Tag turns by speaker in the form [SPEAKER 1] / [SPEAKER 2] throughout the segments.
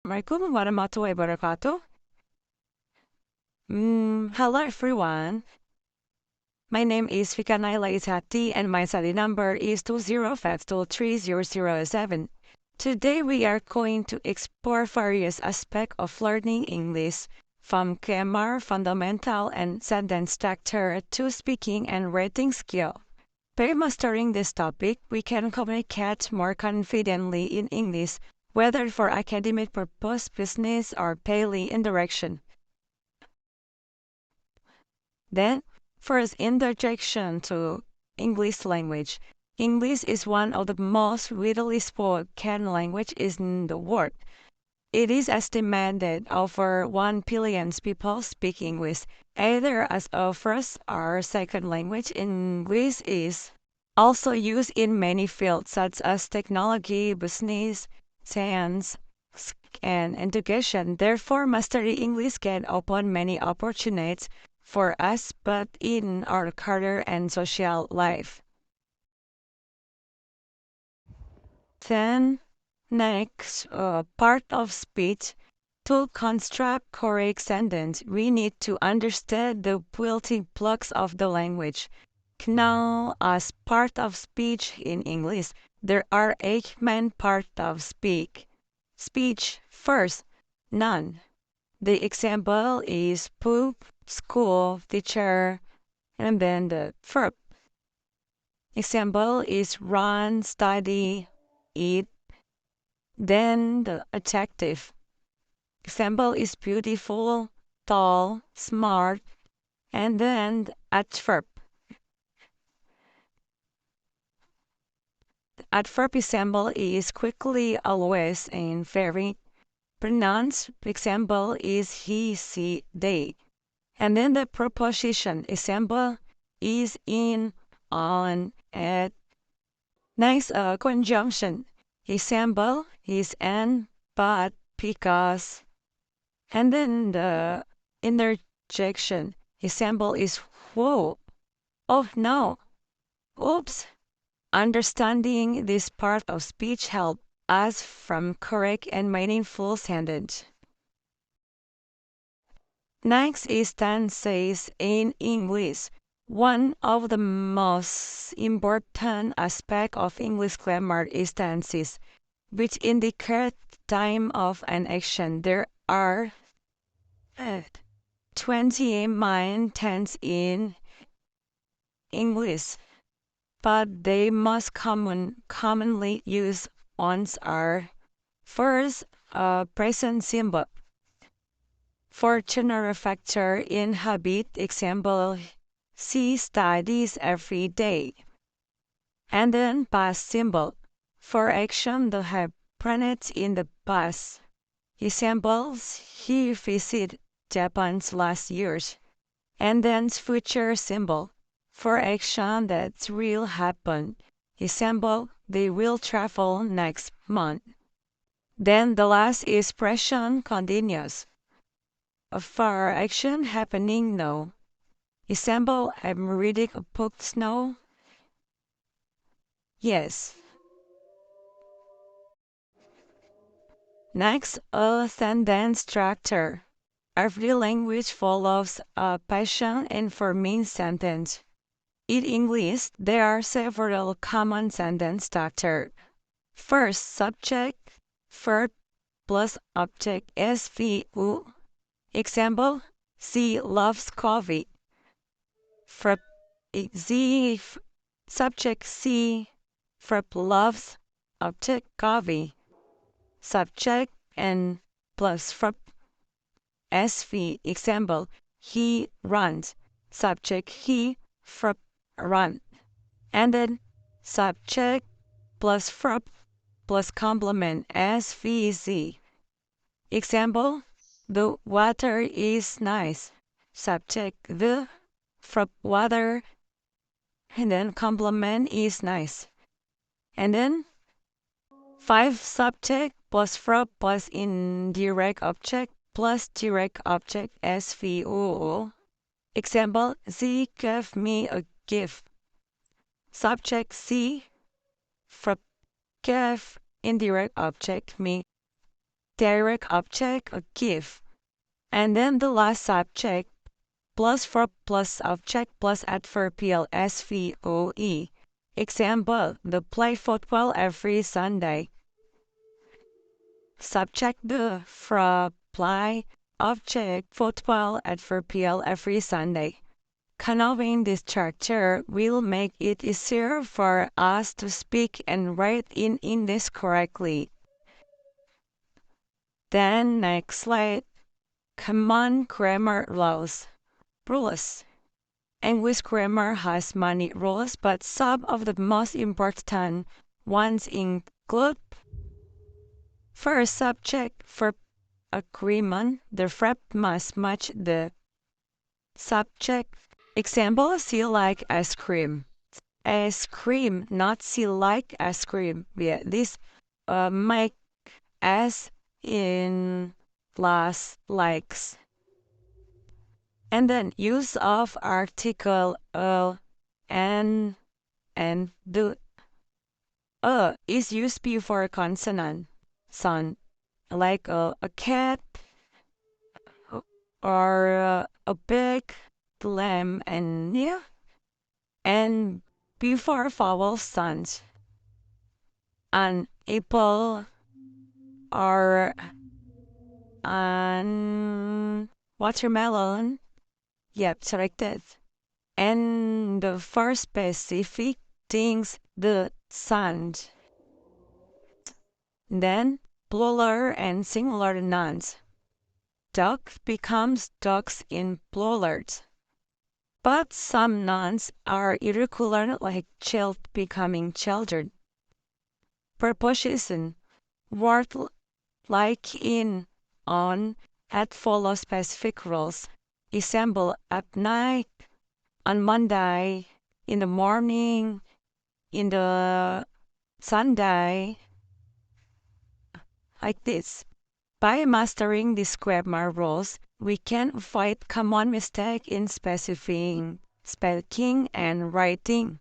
[SPEAKER 1] Assalamualaikum warahmatullahi wabarakatuh. Hello everyone. My name is Fika Naila Izzati and my study number is 205230007. Today we are going to explore various aspects of learning English, from grammar, fundamental, and sentence structure to speaking and writing skill. By mastering this topic, we can communicate more confidently in English, whether for academic purpose, business, or daily interaction. Then, first introduction to English language. English is one of the most widely spoken languages in the world. It is estimated over 1 billion people speak English, either as a first or second language. English is also used in many fields such as technology, business, science, and education. Therefore, mastering English can open many opportunities for us, but in our career and social life. Then, next, part of speech. To construct correct sentence, we need to understand the building blocks of the language. Now, as part of speech in English, there are 8 main parts of speech. First, noun. The example is poop, school, teacher, and then the verb. Example is run, study, eat. Then the adjective. Example is beautiful, tall, smart, and then the adverb. The adverb example is quickly, always, and very. Pronounced example is he, she, they. And then the preposition example is in, on, at. Next, conjunction example is and, but, because. And then the interjection example is whoa, oh no, oops. Understanding this part of speech helps us from correct and meaningful sentence. Next is tenses in English. One of the most important aspects of English grammar is tenses, which indicate time of an action. There are 20 main tenses in English, but they most commonly used ones are first, present simple. For general factor in habit, example, she studies every day. And then past simple. For action that happened in the past. Examples, he visited Japan last year. And then future symbol. For action that will happen. Example, they will travel next month. Then the last is present continuous. For action happening now. Example, I'm reading a book now. Yes. Next, a sentence structure. Every language follows a pattern and forming sentence. In English, there are several common sentence structures. First, subject, verb plus object SVO. Example, she loves coffee. Verb Z, subject she, verb loves, object coffee. Subject and plus verb SV. Example, he runs. Subject he, verb run. And then subject plus verb plus complement SVZ. Example, the water is nice. Subject the, verb water, and then complement is nice. And then 5 subject plus verb plus indirect object plus direct object SVO. Example, she gave me a gift. Subject she, verb gave, indirect object me. direct object, a gift. And then the last subject, plus verb plus object plus adverbial SVOE. Example, the play football every Sunday. Subject the verb play, object football adverbial every Sunday. Knowing this structure will make it easier for us to speak and write in English correctly. Then next slide, common grammar laws. Rules. English grammar has many rules, but some of the most important ones include: first, subject verb agreement. The verb must match the subject. Example, she like ice cream. Ice cream, not she like ice cream. Yeah, this make as in plus likes. And then use of article and the is used before consonant sound, like a cat or a big lamb, and yeah, and before vowel sounds, an apple or an watermelon. Yep, selected. And the first specific things, the sound. Then plural and singular nouns. Dog becomes dogs in plurals. But some nouns are irregular, like child becoming children. Preposition. Word like in, on, at follow specific rules. Example, at night, on Monday, in the morning, in the Sunday, like this. By mastering these grammar rules, we can avoid common mistakes in specifying, speaking, and writing.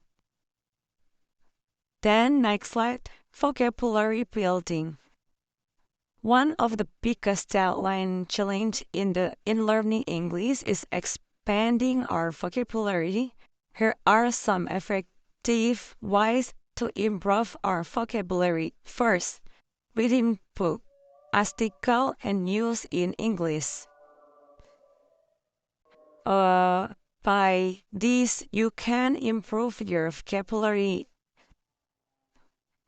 [SPEAKER 1] Then, next slide, vocabulary building. One of the biggest outline challenge in learning English is expanding our vocabulary. Here are some effective ways to improve our vocabulary. First, reading book, article, and news in English. By this, you can improve your vocabulary.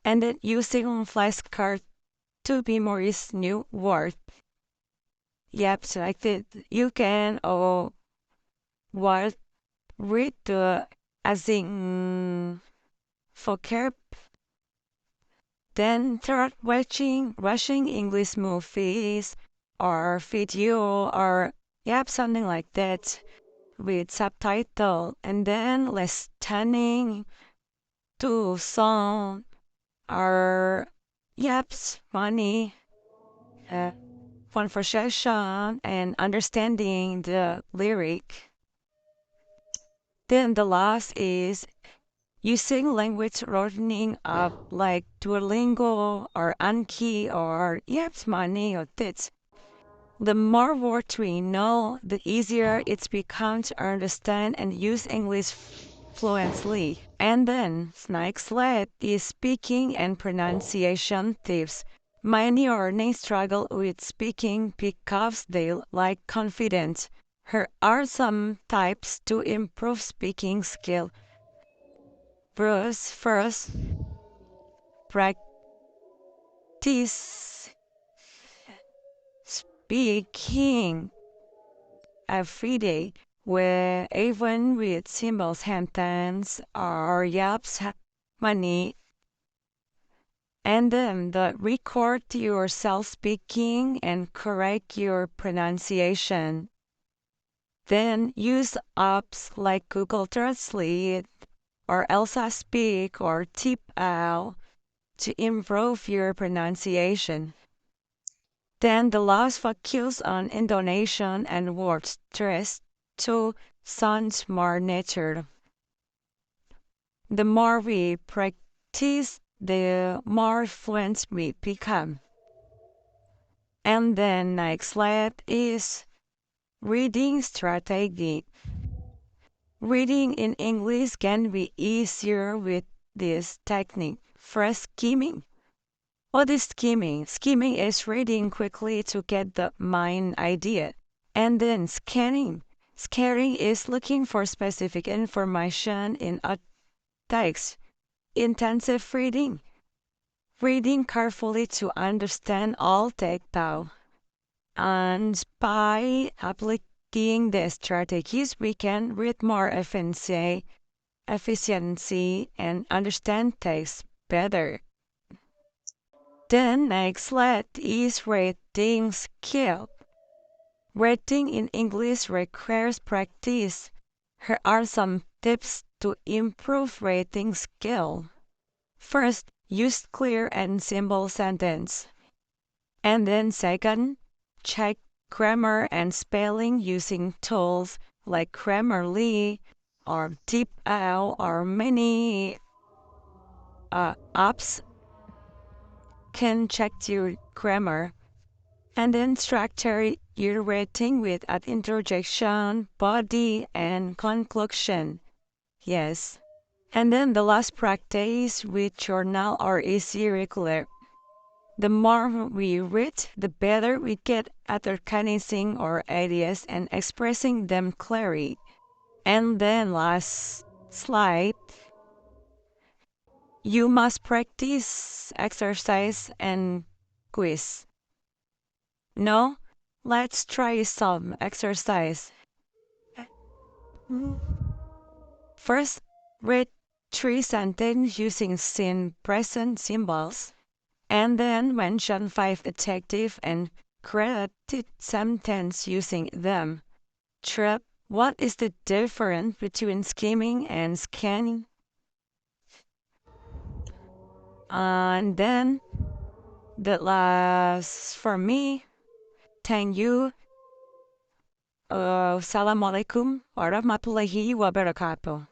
[SPEAKER 1] And then using flashcards to memorize new words. Yep, like that. You can read the as in vocab. Then start watching English movies or video or something like that with subtitle. And then listening to song or funny conversation and understanding the lyric. Then the last is using language learning app like Duolingo or Anki or Money or this. The more words we know, the easier it's become to understand and use English fluently. And then next slide is speaking and pronunciation tips. Many learners struggle with speaking because they lack confidence. Here are some tips to improve speaking skill. First, practice speaking every day, where even with simple sentence or money. And then record yourself speaking and correct your pronunciation. Then use apps like Google Translate or Elsa Speak or Tip Out to improve your pronunciation. Then the last focus on intonation and word stress to sound more natural. The more we practice, the more fluent we become. And then next slide is reading strategy. Reading in English can be easier with this technique. First, skimming. What is skimming? Skimming is reading quickly to get the main idea. And then scanning. Scanning is looking for specific information in a text. Intensive reading. Reading carefully to understand all text. And by applying the strategies, we can read more efficiency and understand text better. The next slide is reading skill. Reading in English requires practice. Here are some tips to improve reading skill. First, use clear and simple sentence. And then second, check grammar and spelling using tools like Grammarly or DeepL or many apps can check your grammar. And then structure your rating with an introduction, body, and conclusion. Yes. And then the last practice with journal or easy regular. The more we read, the better we get at organizing our ideas and expressing them clearly. And then last slide, you must practice exercise and quiz. No? Let's try some exercise. First, read 3 sentences using present symbols, and then mention 5 adjectives and create sentences using them. Trip, what is the difference between skimming and scanning? And then the last for me, thank you. Assalamualaikum warahmatullahi wabarakatuh.